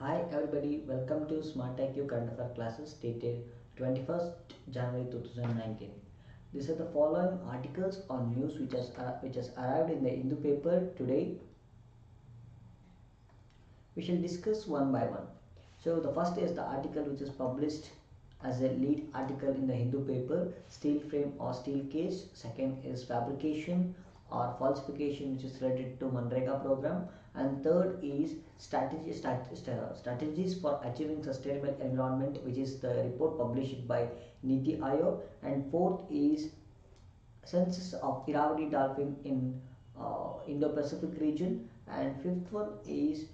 Hi everybody, welcome to smartiq current affair classes dated 21st January 2019. These are the following articles on news which has arrived in the Hindu paper today. We shall discuss one by one. So the first is the article which is published as a lead article in the Hindu paper, steel frame or steel cage. Second is fabrication or falsification, which is related to Manrega program. And third is strategies for achieving sustainable environment, which is the report published by Niti Aayog. And fourth is census of Irrawaddy dolphin in Indo-Pacific region. And fifth one is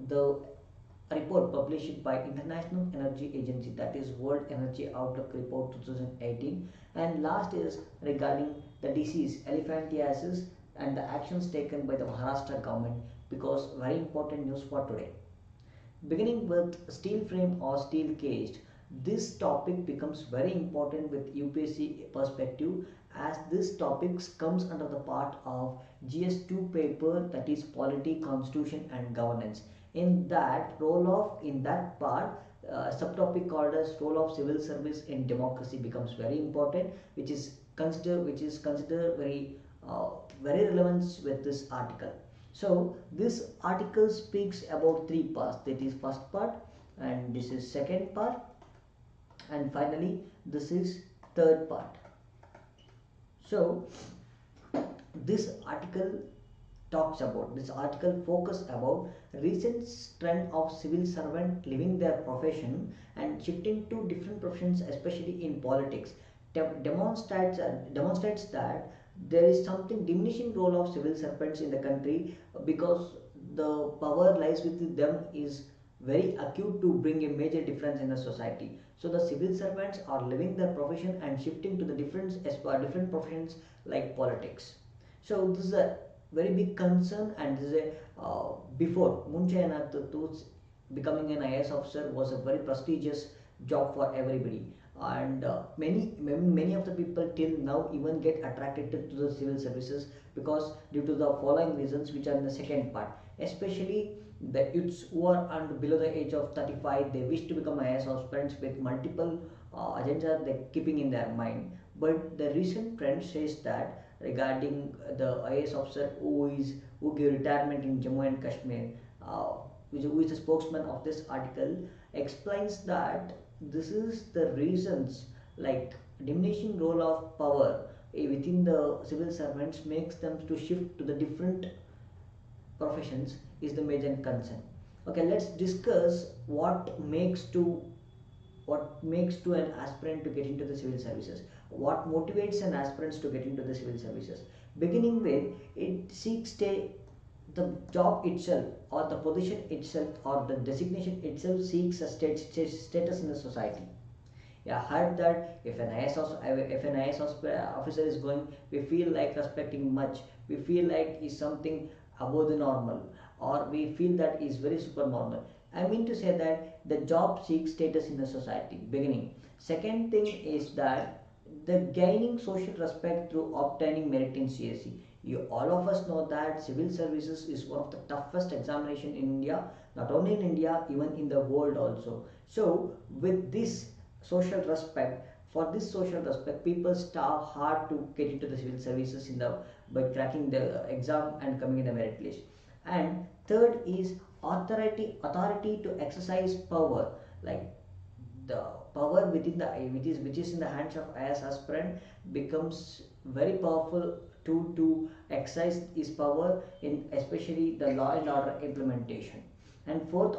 the report published by International Energy Agency, that is World Energy Outlook Report 2018. And last is regarding the disease elephantiasis and the actions taken by the Maharashtra government, because very important news for today. Beginning with steel frame or steel caged, this topic becomes very important with UPSC perspective, as this topic comes under the part of GS2 paper, that is polity, constitution and governance. In that part, subtopic called as role of civil service in democracy becomes very important, which is considered very relevant with this article. So this article speaks about three parts, that is first part, and this is second part, and finally this is third part. So this article focus about recent trend of civil servant leaving their profession and shifting to different professions, especially in politics. Demonstrates that there is something diminishing role of civil servants in the country, because the power lies with them is very acute to bring a major difference in the society. So the civil servants are leaving their profession and shifting to the different professions like politics. So this is a very big concern, and this is a before Munchayanath becoming an IAS officer was a very prestigious job for everybody, and many of the people till now even get attracted to the civil services, because due to the following reasons which are in the second part. Especially the youths who are under below the age of 35, they wish to become IAS aspirants with multiple agendas they keeping in their mind. But the recent trend says that regarding the IAS officer who gave retirement in Jammu and Kashmir, who is the spokesman of this article, explains that this is the reasons, like diminishing role of power within the civil servants makes them to shift to the different professions is the major concern. Okay, let's discuss what makes to an aspirant to get into the civil services, what motivates an aspirant to get into the civil services. Beginning with, it seeks the job itself, or the position itself, or the designation itself seeks a status in the society. Yeah, I heard that if an IS officer is going, we feel like respecting much, we feel like is something above the normal, or we feel that is very super normal. I mean to say that the job seeks status in the society. Beginning. Second thing is that the gaining social respect through obtaining merit in CSE. You all of us know that civil services is one of the toughest examination in India, not only in India, even in the world also. So with this social respect, for this social respect, people starve hard to get into the civil services by cracking the exam and coming in the merit list. And third is authority to exercise power, like the power within the which is in the hands of IAS aspirant becomes very powerful to exercise his power in especially the law and order implementation. And fourth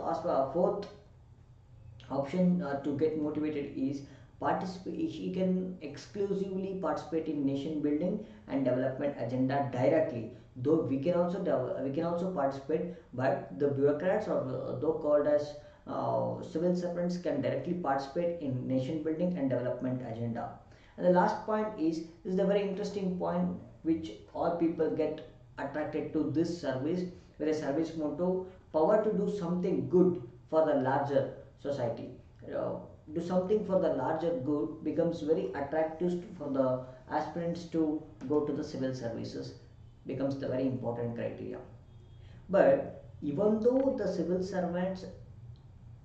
option to get motivated is participate. He can exclusively participate in nation building and development agenda directly, though we can also participate, but the bureaucrats, or though called as civil servants, can directly participate in nation building and development agenda. And the last point is the very interesting point, which all people get attracted to this service, with a service motto: power to do something good for the larger society. uh, do something for the larger good becomes very attractive for the aspirants to go to the civil services, becomes the very important criteria. But even though the civil servants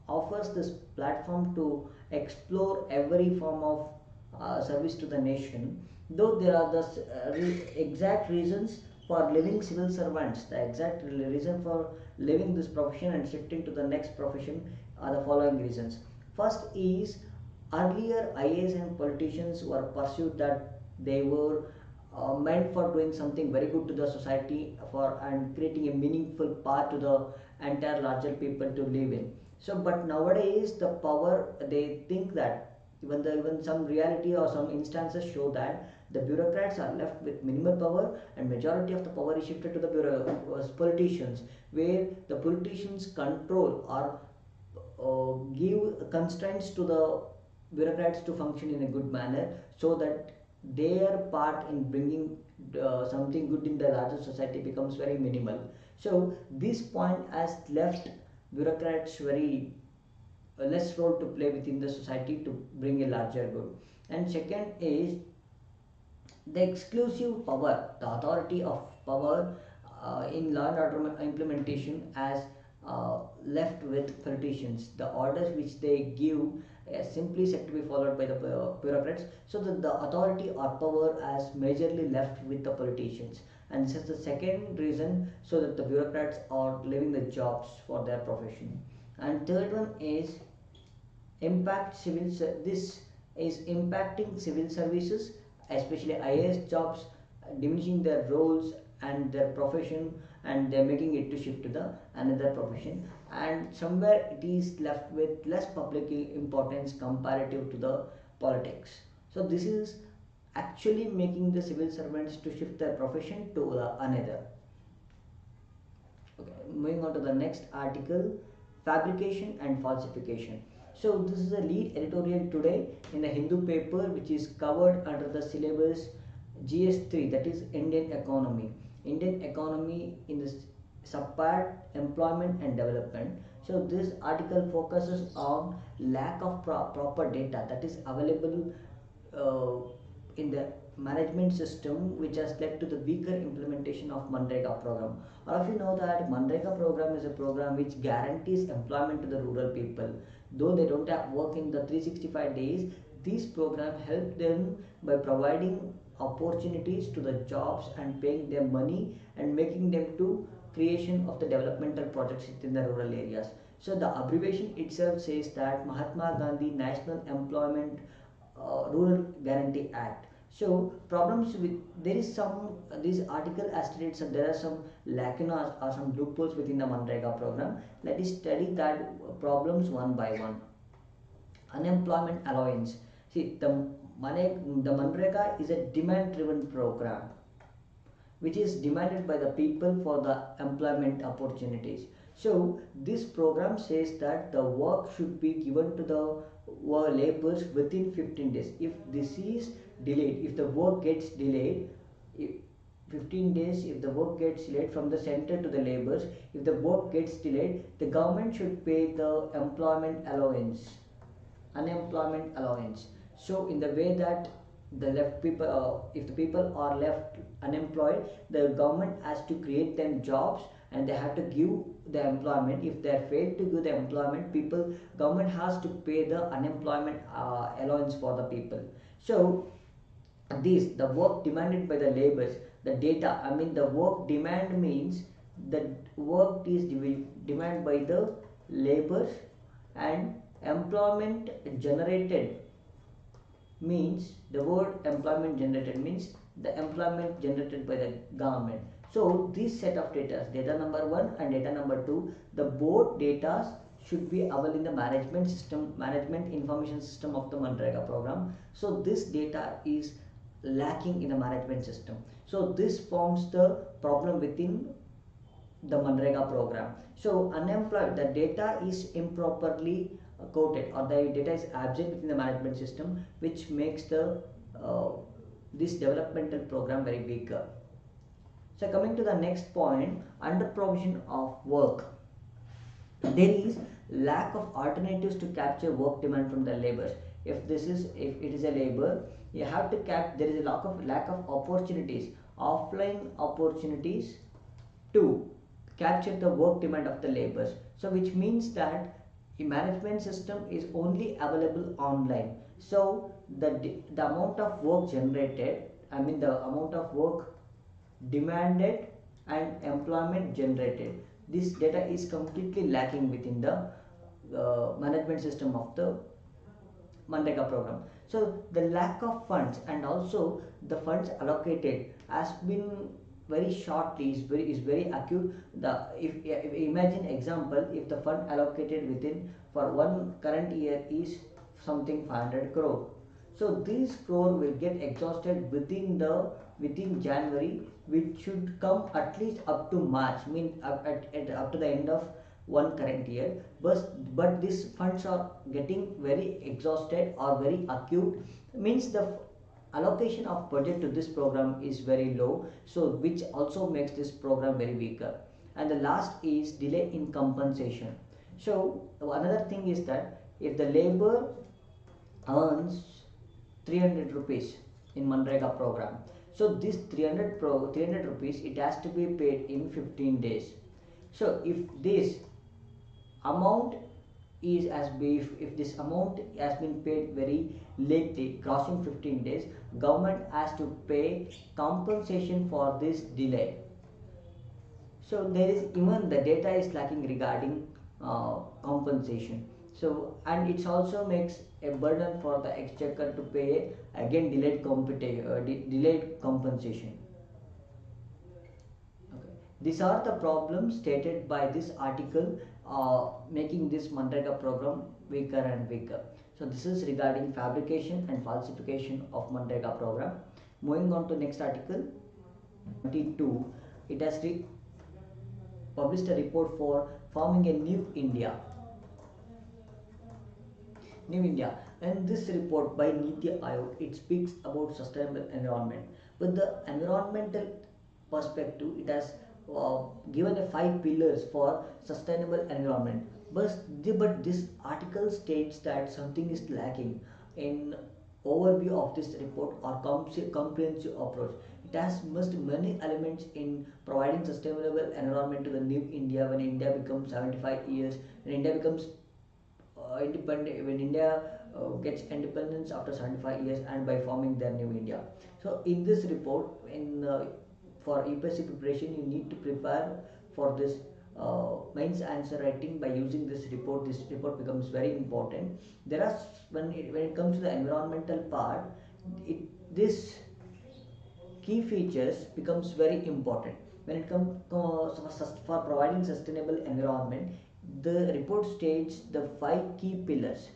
offers this platform to explore every form of service to the nation. Though there are the exact reasons for living civil servants, the exact reason for leaving this profession and shifting to the next profession are the following reasons. First is, earlier IAS and politicians were pursued that they were meant for doing something very good to the society for and creating a meaningful part to the entire larger people to live in. So but nowadays the power, they think that even some reality or some instances show that the bureaucrats are left with minimal power and majority of the power is shifted to the politicians, where the politicians control or give constraints to the bureaucrats to function in a good manner, so that their part in bringing something good in the larger society becomes very minimal. So this point has left bureaucrats very less role to play within the society to bring a larger good. And second is the exclusive power, the authority of power in law and order implementation as left with politicians. The orders which they give simply said to be followed by the bureaucrats, so that the authority or power as majorly left with the politicians. And this is the second reason, so that the bureaucrats are leaving the jobs for their profession. And third one is this is impacting civil services, especially IAS jobs, diminishing their roles and their profession, and they're making it to shift to the another profession, and somewhere it is left with less public importance comparative to the politics. So this is actually making the civil servants to shift their profession to another. Okay, moving on to the next article, fabrication and falsification. So this is a lead editorial today in the Hindu paper, which is covered under the syllabus GS3, that is Indian economy. Indian economy in this subpart employment and development. So this article focuses on lack of proper data that is available in the management system, which has led to the weaker implementation of Manrega program. All of you know that Manrega program is a program which guarantees employment to the rural people. Though they don't have work in the 365 days, this program helped them by providing opportunities to the jobs and paying them money and making them to creation of the developmental projects within the rural areas. So the abbreviation itself says that Mahatma Gandhi National Employment Rural Guarantee Act. So problems with, there is some, this article has stated that there are some lacunas or some loopholes within the Manrega program. Let us study that problems one by one. Unemployment allowance. See, the Manrega is a demand driven program which is demanded by the people for the employment opportunities. So this program says that the work should be given to the laborers within 15 days. If this is delayed, if the work gets delayed, 15 days, if the work gets delayed from the center to the laborers, if the work gets delayed, the government should pay the unemployment allowance. So in the way that the left people, if the people are left unemployed, the government has to create them jobs and they have to give the employment. If they are failed to give the employment, government has to pay the unemployment allowance for the people. So the work demanded by the laborers, the data, the work demand means the work is demanded by the laborers, and employment generated means, the word employment generated means the employment generated by the government. So this set of data number 1 and data number 2, the both data should be available in the management information system of the Manrega program. So this data is lacking in the management system. So this forms the problem within the Manrega program. So unemployed, the data is improperly coded, or the data is absent within the management system, which makes the this developmental program very weaker. So coming to the next point, under provision of work, there is lack of alternatives to capture work demand from the laborers. If it is a labor, you have to there is a lack of opportunities, offline opportunities to capture the work demand of the laborers. So which means that management system is only available online. So the amount of work generated, I mean the amount of work demanded and employment generated, this data is completely lacking within the management system of the Mandeka program. So the lack of funds and also the funds allocated has been very shortly, is very acute. The if imagine example, if the fund allocated within for one current year is something 500 crore, so this crore will get exhausted within January, which should come at least up to March, mean up to the end of one current year. But these funds are getting very exhausted or very acute, means the allocation of budget to this program is very low, so which also makes this program very weaker. And the last is delay in compensation. So another thing is that if the labor earns 300 rupees in Manrega program, so this 300 rupees, it has to be paid in 15 days. So if this amount is as if this amount has been paid very lately, crossing 15 days, government has to pay compensation for this delay. So there is, even the data is lacking regarding compensation. So, and it also makes a burden for the exchequer to pay again delayed compensation. Okay. These are the problems stated by this article, making this Manrega program weaker and weaker. So this is regarding fabrication and falsification of Manrega program. Moving on to next article 22, it has published a report for forming a new India. New India, and this report by Niti Aayog, it speaks about sustainable environment. With the environmental perspective, it has given a 5 pillars for sustainable environment. But this article states that something is lacking in overview of this report or comprehensive approach. It has missed many elements in providing sustainable environment to the new India when India becomes 75 years, when India becomes independent, when India gets independence after 75 years and by forming their new India. So in this report, for UPSC preparation, you need to prepare for this mains answer writing by using this report. This report becomes very important. There are, when it comes to the environmental part, this key features becomes very important when it comes for providing sustainable environment. The report states the 5 key pillars,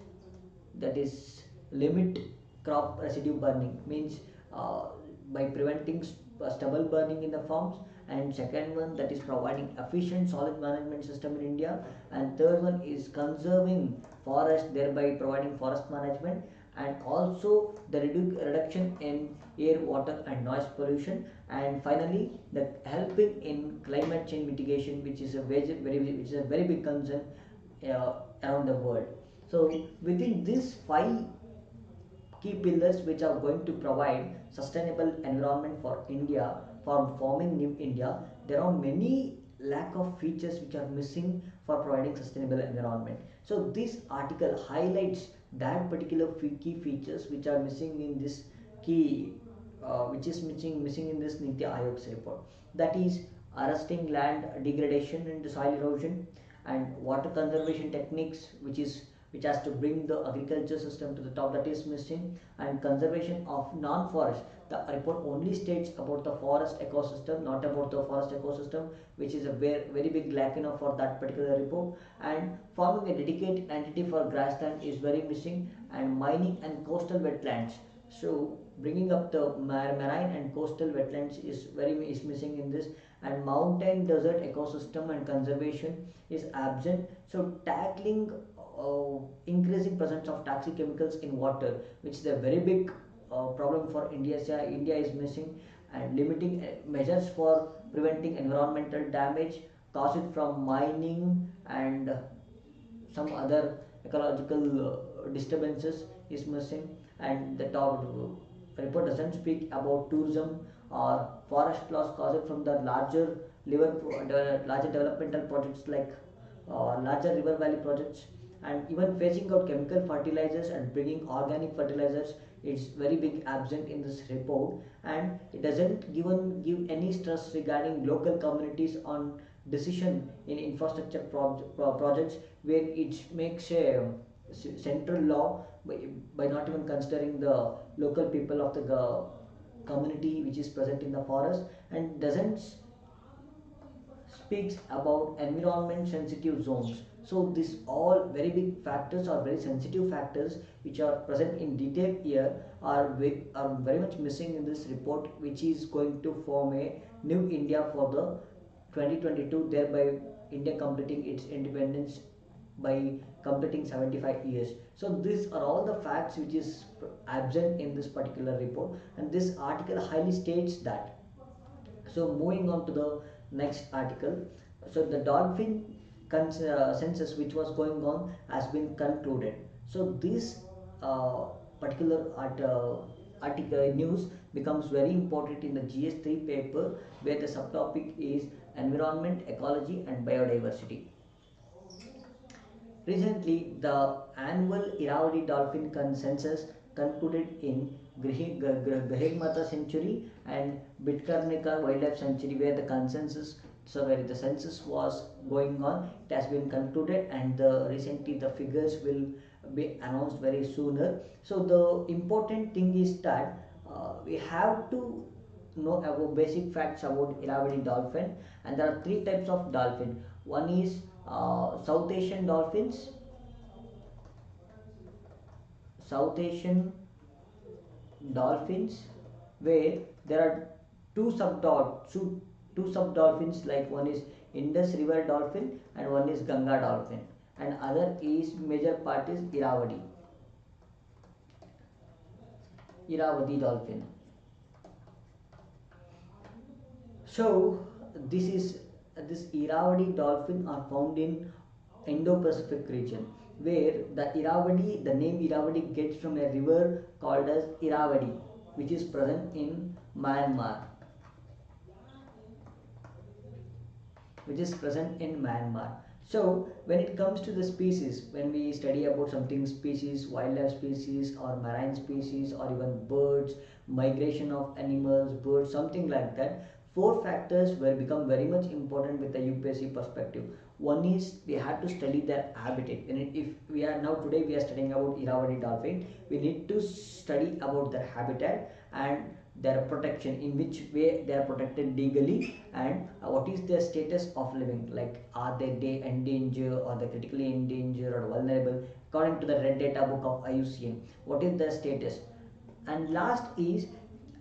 that is limit crop residue burning, means by preventing stubble burning in the farms, and second one, that is providing efficient solid management system in India, and third one is conserving forest, thereby providing forest management, and also the reduction in air, water and noise pollution, and finally the helping in climate change mitigation, which is a very big concern around the world. So within these 5 key pillars which are going to provide sustainable environment for India, for forming new India, there are many lack of features which are missing for providing sustainable environment. So this article highlights that particular key features which are missing in this key, which is missing in this Niti Aayog's report. That is arresting land degradation and soil erosion, and water conservation techniques, which has to bring the agriculture system to the top, that is missing, and conservation of non-forest. The report only states about the forest ecosystem, not about the forest ecosystem, which is a very big lack for that particular report. And forming a dedicated entity for grassland is very missing, and mining and coastal wetlands. So bringing up the marine and coastal wetlands is missing in this, and mountain desert ecosystem and conservation is absent. So tackling increasing presence of toxic chemicals in water, which is a very big problem for India is missing, and limiting measures for preventing environmental damage caused from mining and some other ecological disturbances is missing. And the top report doesn't speak about tourism or forest loss caused from the larger developmental projects like larger river valley projects and even phasing out chemical fertilizers and bringing organic fertilizers, it's very big absent in this report. And it doesn't give any stress regarding local communities on decision in infrastructure projects, where it makes a central law by not even considering the local people of the community which is present in the forest, and doesn't speaks about environment sensitive zones. So these all very big factors or very sensitive factors which are present in detail here are very much missing in this report, which is going to form a new India for the 2022, thereby India completing its independence by completing 75 years. So these are all the facts which is absent in this particular report, and this article highly states that. So moving on to the next article. So the dolphin census which was going on has been concluded. So this particular article news becomes very important in the GS3 paper, where the subtopic is environment, ecology and biodiversity. Recently, the annual Irrawaddy dolphin census concluded in Gahirmata Sanctuary and Bitkarnika Wildlife Sanctuary, where the consensus, so where the census was going on, it has been concluded, and recently the figures will be announced very sooner. So the important thing is that we have to know about basic facts about Irrawaddy dolphin, and there are three types of dolphin. One is South Asian dolphins, South Asian dolphins, where there are two subdolphins, like one is Indus River dolphin and one is Ganga dolphin, and other is major part is Irrawaddy dolphin. So this Irrawaddy dolphin are found in Indo-Pacific region, where the name Irrawaddy gets from a river called as Irrawaddy, which is present in Myanmar. So when it comes to the species, when we study about something species, wildlife species or marine species or even birds, migration of animals, birds, something like that, four factors will become very much important with the UPSC perspective. One is we have to study their habitat. And if we are now today we are studying about Irrawaddy dolphin, we need to study about their habitat and their protection, in which way they are protected legally, and what is their status of living, like are they endangered or they critically endangered or vulnerable according to the red data book of IUCN, what is their status. And last is,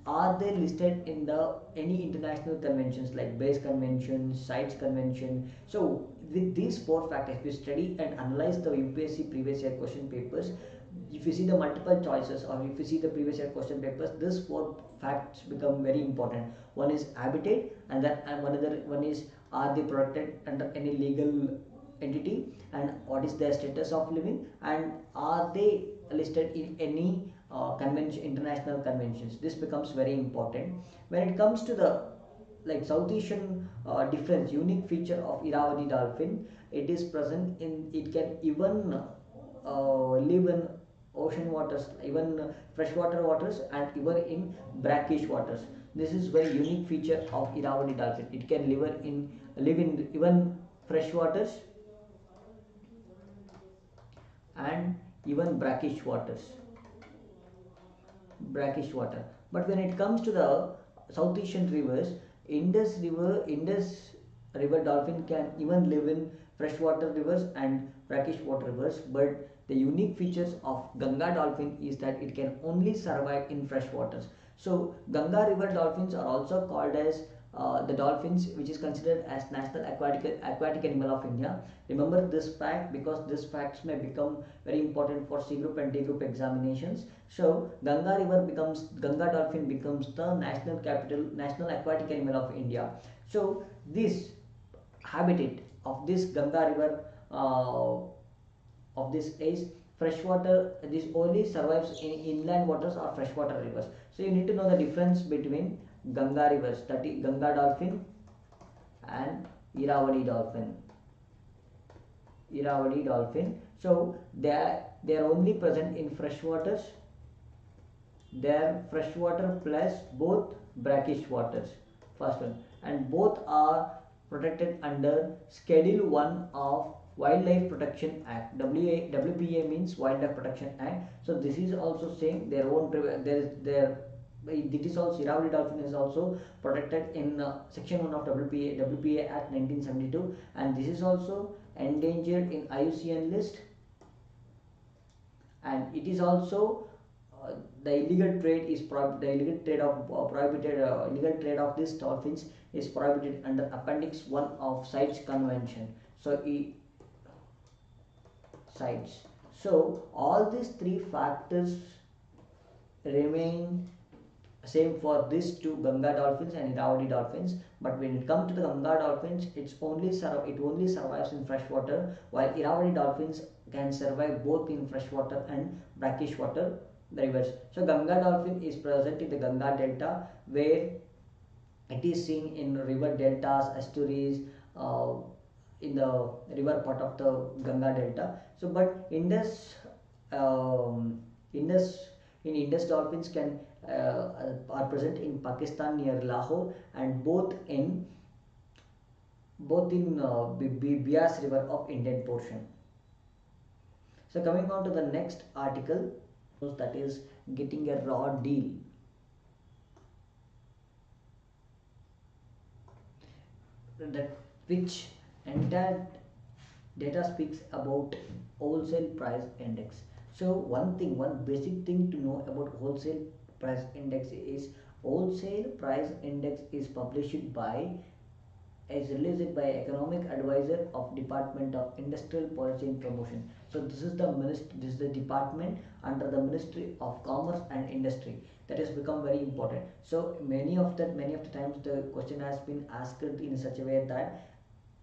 are they listed in the any international conventions like base convention, sites convention. So with these four factors, if you study and analyze the UPSC previous year question papers, if you see the multiple choices or if you see the previous year question papers, these four facts become very important. One is habitat, and one is, are they protected under any legal entity, and what is their status of living, and are they listed in any international conventions. This becomes very important. When it comes to the South Asian difference, unique feature of Irrawaddy dolphin, it is present in, it can even live in ocean waters, even freshwater waters, and even in brackish waters. This is very unique feature of Irrawaddy dolphin. It can live in even fresh waters and even brackish water. But when it comes to the South Asian rivers, Indus River dolphin can even live in freshwater rivers and brackish water rivers. But the unique features of Ganga dolphin is that it can only survive in fresh waters. So Ganga River dolphins are also called as the dolphins, which is considered as national aquatic animal of India. Remember this fact, because these facts may become very important for C group and D group examinations. So Ganga dolphin becomes the national aquatic animal of India. So this habitat of this Ganga River of this is freshwater. This only survives in inland waters or freshwater rivers. So you need to know the difference between Ganga rivers, that is Ganga dolphin and Irrawaddy dolphin. Irrawaddy dolphin. So they are only present in fresh waters. They are freshwater plus both brackish waters. First one, and both are protected under Schedule 1 of Wildlife Protection Act. WPA means Wildlife Protection Act. So this is also saying their own. There it is also Irrawaddy dolphin is also protected in Section 1 of WPA Act 1972, and this is also endangered in IUCN list, and it is also the illegal trade is the illegal trade of prohibited illegal trade of these dolphins is prohibited under Appendix 1 of CITES Convention. So CITES. So all these three factors remain same for these two Ganga dolphins and Irrawaddy dolphins, but when it comes to the Ganga dolphins, it only survives in freshwater, while Irrawaddy dolphins can survive both in freshwater and brackish water rivers. So Ganga dolphin is present in the Ganga delta, where it is seen in river deltas, estuaries, in the river part of the Ganga delta. So but um, Indus in Indus dolphins can are present in Pakistan near Lahore, and both in Bias river of Indian portion. So coming on to the next article, that is getting a raw deal. That which entire data speaks about wholesale price index. So one basic thing to know about wholesale price index is wholesale price index is published by is released by economic advisor of Department of Industrial Policy and Promotion. So this is the department under the Ministry of Commerce and Industry that has become very important. So many of the times the question has been asked in such a way that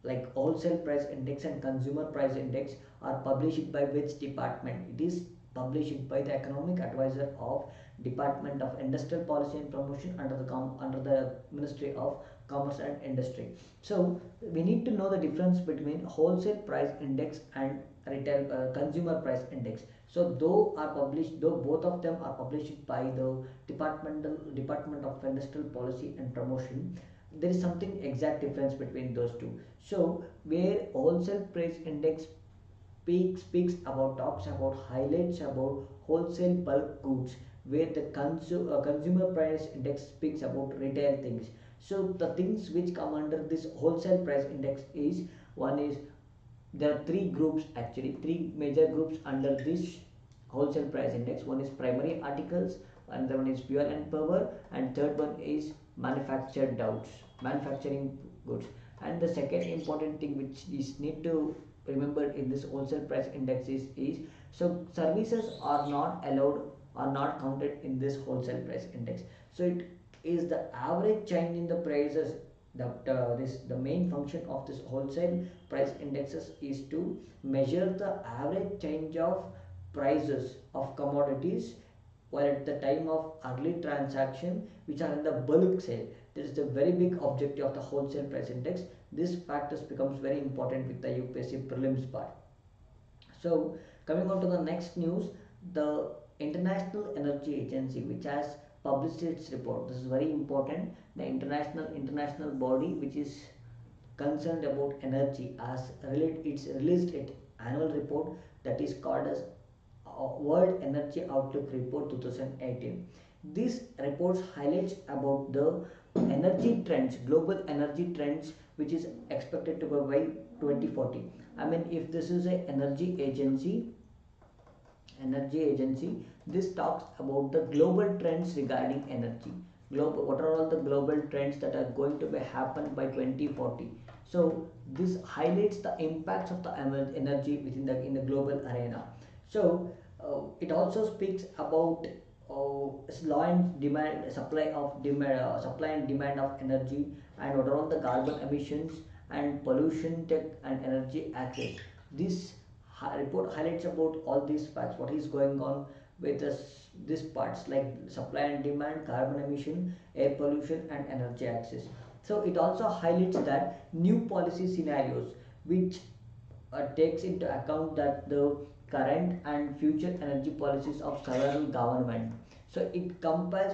like wholesale price index and consumer price index are published by which department? It is published by the economic advisor of Department of Industrial Policy and Promotion under the Ministry of Commerce and Industry. So we need to know the difference between wholesale price index and retail consumer price index. So though both of them are published by the Department of Industrial Policy and Promotion, there is something exact difference between those two. So where wholesale price index talks about highlights about wholesale bulk goods, where the consumer price index speaks about retail things. So the things which come under this wholesale price index is one is there are three major groups under this wholesale price index. One is primary articles, another one is fuel and power, and third one is manufacturing goods. And the second important thing which is need to remember in this wholesale price index is so services are not allowed, are not counted in this wholesale price index. So it is the average change in the prices. The main function of this wholesale price indexes is to measure the average change of prices of commodities while at the time of early transaction, which are in the bulk sale. This is the very big objective of the wholesale price index. This factors becomes very important with the UPSC prelims part. So coming on to the next news, the International Energy Agency, which has published its report. This is very important. The international body which is concerned about energy it's released its annual report, that is called as World Energy Outlook Report 2018. This report highlights about the energy trends, global energy trends, which is expected to go by 2040. I mean, if this is a energy agency, this talks about the global trends regarding energy. What are all the global trends that are going to be happen by 2040? So this highlights the impacts of the energy within in the global arena. So it also speaks about supply and demand of energy, and what are all the carbon emissions and pollution tech and energy access. This report highlights about all these facts, what is going on with these parts like supply and demand, carbon emission, air pollution, and energy access. So it also highlights that new policy scenarios which takes into account that the current and future energy policies of several government. So it compares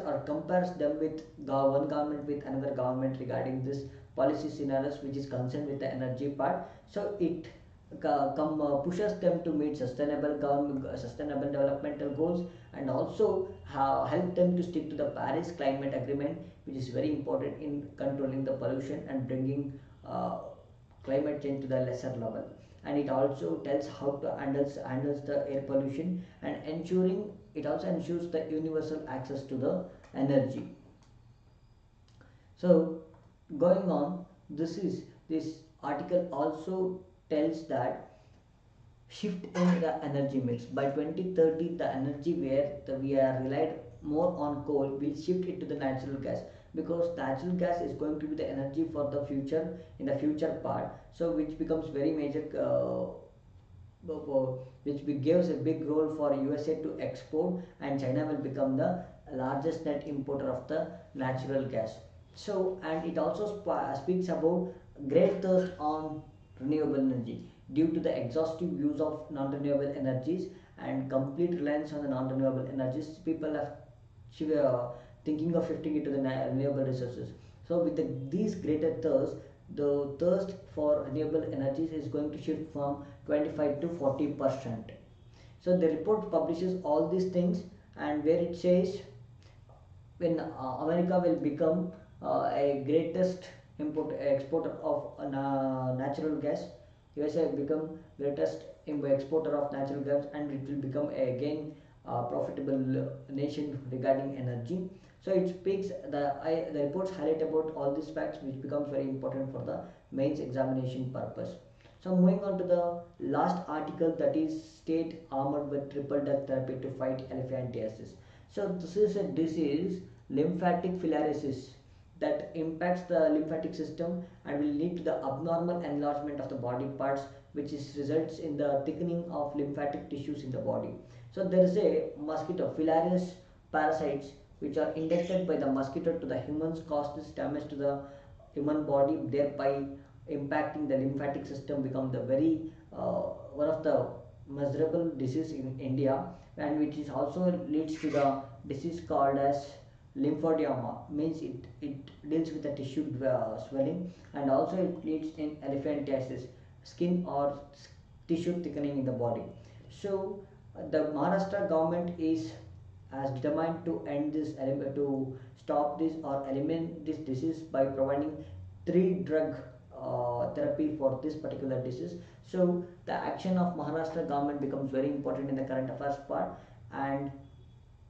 them with one government with another government regarding this policy scenarios which is concerned with the energy part. So it pushes them to meet sustainable developmental goals, and also help them to stick to the Paris Climate Agreement, which is very important in controlling the pollution and bringing climate change to the lesser level. And it also tells how to handles the air pollution, and ensuring it also ensures the universal access to the energy. So going on, this article also tells that shift in the energy mix by 2030, the energy where we are relied more on coal will shift into the natural gas, because natural gas is going to be the energy for the future in the future part. So which becomes very major, which gives a big role for USA to export, and China will become the largest net importer of the natural gas. So, and it also speaks about great thirst on renewable energy due to the exhaustive use of non-renewable energies and complete reliance on the non-renewable energies. People are thinking of shifting into the renewable resources. So with these greater thirst, the thirst for renewable energies is going to shift from 25 to 40%. So the report publishes all these things, and where it says when America will become a greatest exporter of natural gas, USA will become greatest exporter of natural gas, and it will become again profitable nation regarding energy. So it speaks the reports highlight about all these facts, which becomes very important for the mains examination purpose. So moving on to the last article, that is state armored with triple drug therapy to fight elephantiasis. So this is a disease, lymphatic filariasis, that impacts the lymphatic system and will lead to the abnormal enlargement of the body parts, which results in the thickening of lymphatic tissues in the body. So there is a mosquito, filariasis parasites, which are injected by the mosquito to the humans, cause this damage to the human body, thereby impacting the lymphatic system, become the very one of the miserable disease in India, and which is also leads to the disease called as lymphedema, means it deals with the tissue swelling, and also it leads in elephantiasis, skin or tissue thickening in the body. So the Maharashtra government is has determined to end this to stop this or eliminate this disease by providing three drug therapy for this particular disease. So the action of Maharashtra government becomes very important in the current affairs part, and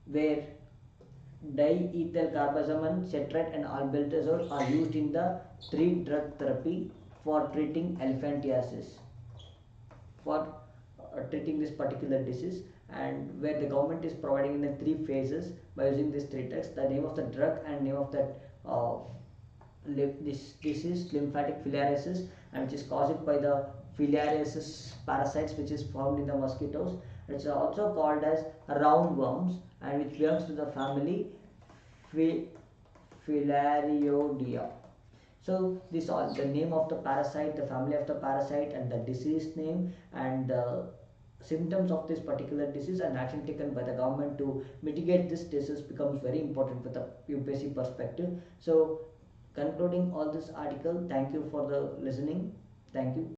where diethyl carbazamine, citrate and albendazole are used in the three drug therapy for treating elephantiasis, for treating this particular disease, and where the government is providing in the three phases by using these three drugs. The name of the drug and name of that this disease, lymphatic filariasis, and which is caused by the filariasis parasites, which is found in the mosquitoes. It's also called as roundworms, and which belongs to the family Filariodea. So this all the name of the parasite, the family of the parasite, and the disease name, and the symptoms of this particular disease, and action taken by the government to mitigate this disease becomes very important for the UPSC perspective. So concluding all this article, thank you for the listening. Thank you.